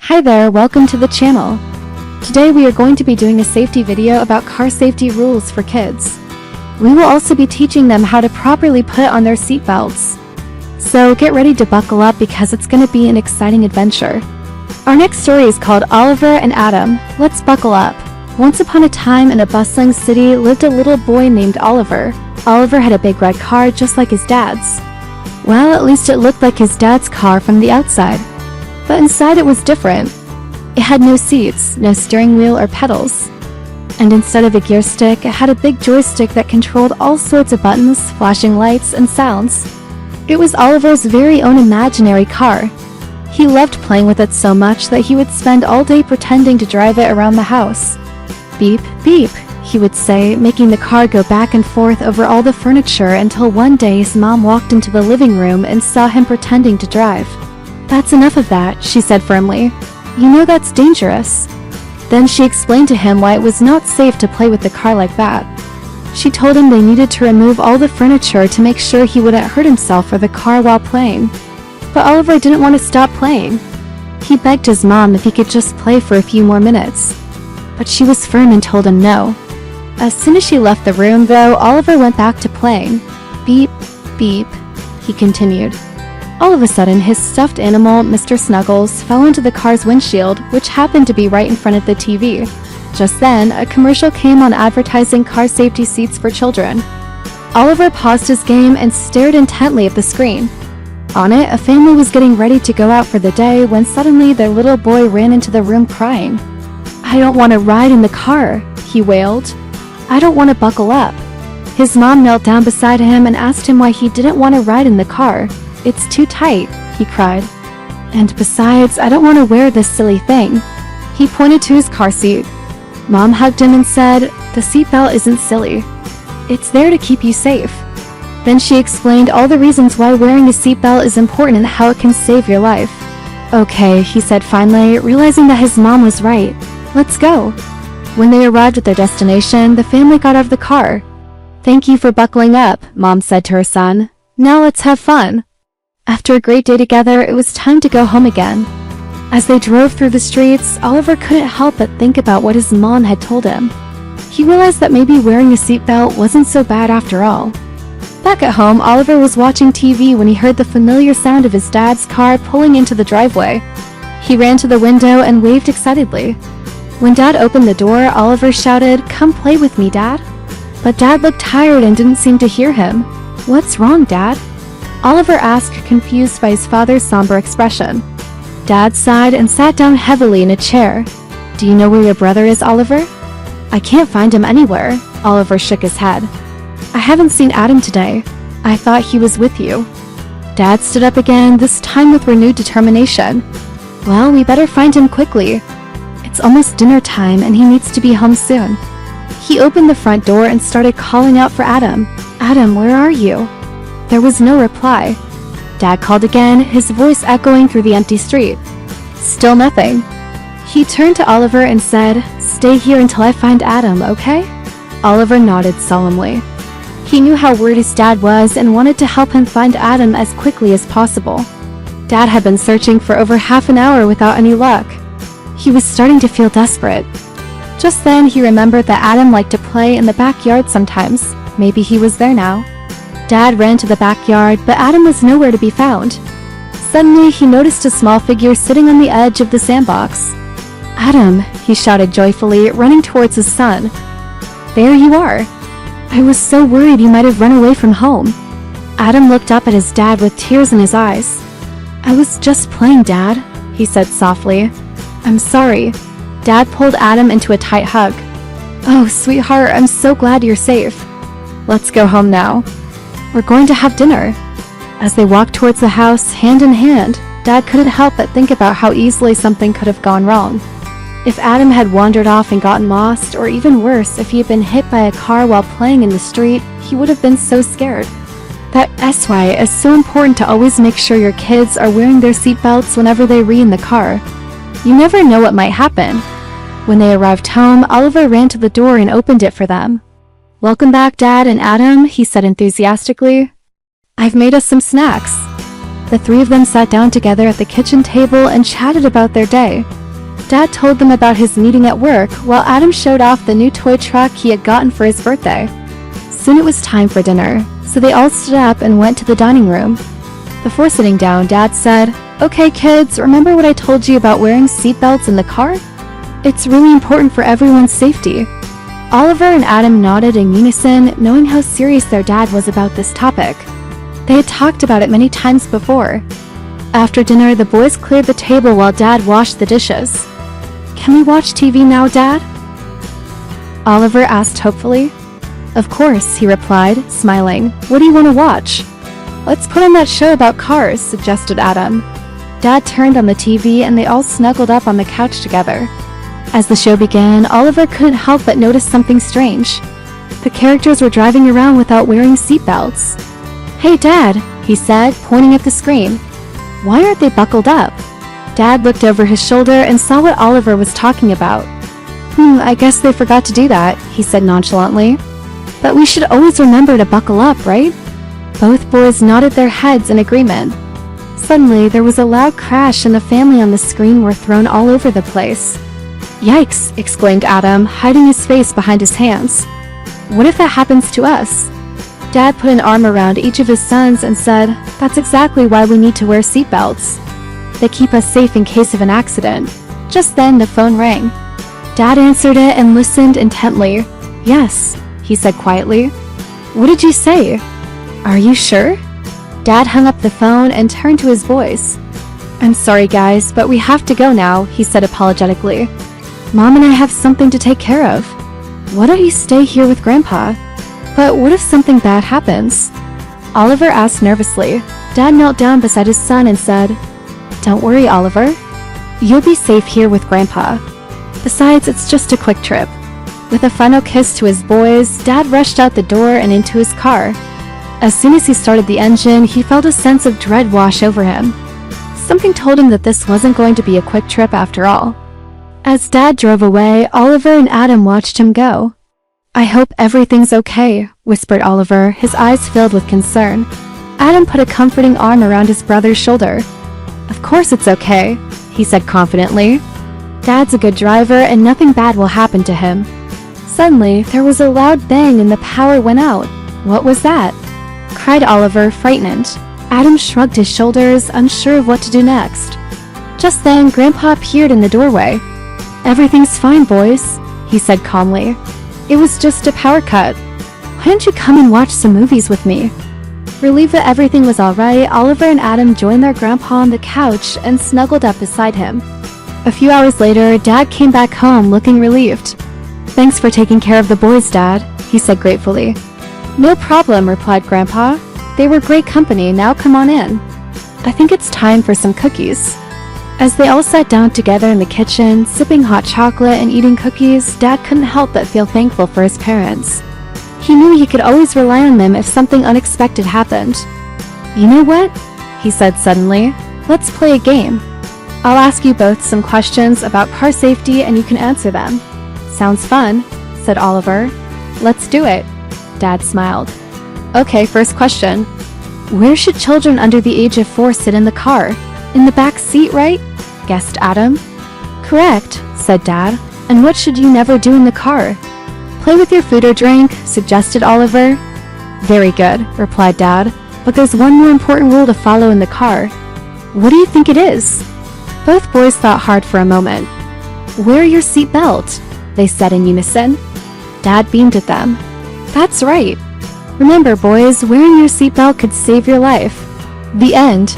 Hi there, welcome to the channel. Today we are going to be doing a safety video about car safety rules for kids. We will also be teaching them how to properly put on their seatbelts. So get ready to buckle up because it's going to be an exciting adventure. Our next story is called Oliver and Adam. Let's buckle up. Once upon a time in a bustling city lived a little boy named Oliver. Oliver had a big red car just like his dad's. Well, at least it looked like his dad's car from the outside. But inside it was different. It had no seats, no steering wheel or pedals. And instead of a gear stick, it had a big joystick that controlled all sorts of buttons, flashing lights, and sounds. It was Oliver's very own imaginary car. He loved playing with it so much that he would spend all day pretending to drive it around the house. Beep, beep, he would say, making the car go back and forth over all the furniture until one day his mom walked into the living room and saw him pretending to drive. "That's enough of that," she said firmly. "You know that's dangerous." Then she explained to him why it was not safe to play with the car like that. She told him they needed to remove all the furniture to make sure he wouldn't hurt himself or the car while playing. But Oliver didn't want to stop playing. He begged his mom if he could just play for a few more minutes. But she was firm and told him no. As soon as she left the room, though, Oliver went back to playing. Beep, beep, he continued. All of a sudden, his stuffed animal, Mr. Snuggles, fell into the car's windshield, which happened to be right in front of the TV. Just then, a commercial came on advertising car safety seats for children. Oliver paused his game and stared intently at the screen. On it, a family was getting ready to go out for the day when suddenly their little boy ran into the room crying. "I don't want to ride in the car," he wailed. "I don't want to buckle up." His mom knelt down beside him and asked him why he didn't want to ride in the car. "It's too tight," he cried. "And besides, I don't want to wear this silly thing." He pointed to his car seat. Mom hugged him and said, "The seatbelt isn't silly. It's there to keep you safe." Then she explained all the reasons why wearing a seatbelt is important and how it can save your life. "Okay," he said finally, realizing that his mom was right. "Let's go." When they arrived at their destination, the family got out of the car. "Thank you for buckling up," Mom said to her son. "Now let's have fun." After a great day together, it was time to go home again. As they drove through the streets, Oliver couldn't help but think about what his mom had told him. He realized that maybe wearing a seatbelt wasn't so bad after all. Back at home, Oliver was watching TV when he heard the familiar sound of his dad's car pulling into the driveway. He ran to the window and waved excitedly. When Dad opened the door, Oliver shouted, "Come play with me, Dad." But Dad looked tired and didn't seem to hear him. "What's wrong, Dad?" Oliver asked, confused by his father's somber expression. Dad sighed and sat down heavily in a chair. "Do you know where your brother is, Oliver?" "I can't find him anywhere." Oliver shook his head. "I haven't seen Adam today. I thought he was with you." Dad stood up again, this time with renewed determination. "Well, we better find him quickly. It's almost dinner time and he needs to be home soon." He opened the front door and started calling out for Adam. "Adam, where are you?" There was no reply. Dad called again, his voice echoing through the empty street. Still nothing. He turned to Oliver and said, "Stay here until I find Adam, okay?" Oliver nodded solemnly. He knew how worried his dad was and wanted to help him find Adam as quickly as possible. Dad had been searching for over half an hour without any luck. He was starting to feel desperate. Just then, he remembered that Adam liked to play in the backyard sometimes. Maybe he was there now. Dad ran to the backyard, but Adam was nowhere to be found. Suddenly, he noticed a small figure sitting on the edge of the sandbox. "Adam," he shouted joyfully, running towards his son. "There you are. I was so worried you might have run away from home." Adam looked up at his dad with tears in his eyes. "I was just playing, Dad," he said softly. "I'm sorry." Dad pulled Adam into a tight hug. "Oh, sweetheart, I'm so glad you're safe. Let's go home now. We're going to have dinner." As they walked towards the house, hand in hand, Dad couldn't help but think about how easily something could have gone wrong. If Adam had wandered off and gotten lost, or even worse, if he had been hit by a car while playing in the street, he would have been so scared. That's why it's so important to always make sure your kids are wearing their seatbelts whenever they read in the car. You never know what might happen. When they arrived home, Oliver ran to the door and opened it for them. "Welcome back, Dad and Adam," he said enthusiastically. "I've made us some snacks." The three of them sat down together at the kitchen table and chatted about their day. Dad told them about his meeting at work while Adam showed off the new toy truck he had gotten for his birthday. Soon it was time for dinner, so they all stood up and went to the dining room. Before sitting down, Dad said, "Okay kids, remember what I told you about wearing seatbelts in the car? It's really important for everyone's safety." Oliver and Adam nodded in unison, knowing how serious their dad was about this topic. They had talked about it many times before. After dinner, the boys cleared the table while Dad washed the dishes. "Can we watch TV now, Dad?" Oliver asked hopefully. "Of course," he replied, smiling. "What do you want to watch?" "Let's put on that show about cars," suggested Adam. Dad turned on the TV and they all snuggled up on the couch together. As the show began, Oliver couldn't help but notice something strange. The characters were driving around without wearing seatbelts. "Hey, Dad," he said, pointing at the screen. "Why aren't they buckled up?" Dad looked over his shoulder and saw what Oliver was talking about. I guess they forgot to do that," he said nonchalantly. "But we should always remember to buckle up, right?" Both boys nodded their heads in agreement. Suddenly, there was a loud crash and the family on the screen were thrown all over the place. "Yikes!" exclaimed Adam, hiding his face behind his hands. "What if that happens to us?" Dad put an arm around each of his sons and said, "That's exactly why we need to wear seatbelts. They keep us safe in case of an accident." Just then, the phone rang. Dad answered it and listened intently. "Yes," he said quietly. "What did you say?" "Are you sure?" Dad hung up the phone and turned to his boys. "I'm sorry guys, but we have to go now," he said apologetically. "Mom and I have something to take care of." "Why don't you stay here with Grandpa?" "But what if something bad happens?" Oliver asked nervously. Dad knelt down beside his son and said, "Don't worry, Oliver. You'll be safe here with Grandpa. Besides, it's just a quick trip." With a final kiss to his boys, Dad rushed out the door and into his car. As soon as he started the engine, he felt a sense of dread wash over him. Something told him that this wasn't going to be a quick trip after all. As Dad drove away, Oliver and Adam watched him go. "I hope everything's okay," whispered Oliver, his eyes filled with concern. Adam put a comforting arm around his brother's shoulder. "Of course it's okay," he said confidently. "Dad's a good driver and nothing bad will happen to him." Suddenly, there was a loud bang and the power went out. "What was that?" cried Oliver, frightened. Adam shrugged his shoulders, unsure of what to do next. Just then, Grandpa appeared in the doorway. "Everything's fine, boys," he said calmly. "It was just a power cut. Why don't you come and watch some movies with me?" Relieved that everything was alright, Oliver and Adam joined their grandpa on the couch and snuggled up beside him. A few hours later, Dad came back home looking relieved. "Thanks for taking care of the boys, Dad," he said gratefully. "No problem," replied Grandpa. "They were great company, now come on in. I think it's time for some cookies." As they all sat down together in the kitchen, sipping hot chocolate and eating cookies, Dad couldn't help but feel thankful for his parents. He knew he could always rely on them if something unexpected happened. "You know what?" he said suddenly. "Let's play a game. I'll ask you both some questions about car safety and you can answer them." "Sounds fun," said Oliver. "Let's do it." Dad smiled. "Okay, first question. Where should children under the age of 4 sit in the car? In the back seat, right?" guessed Adam. "Correct," said Dad. "And what should you never do in the car?" "Play with your food or drink," suggested Oliver. "Very good," replied Dad. "But there's one more important rule to follow in the car." "What do you think it is?" Both boys thought hard for a moment. "Wear your seat belt," they said in unison. Dad beamed at them. "That's right. Remember, boys, wearing your seatbelt could save your life." The end.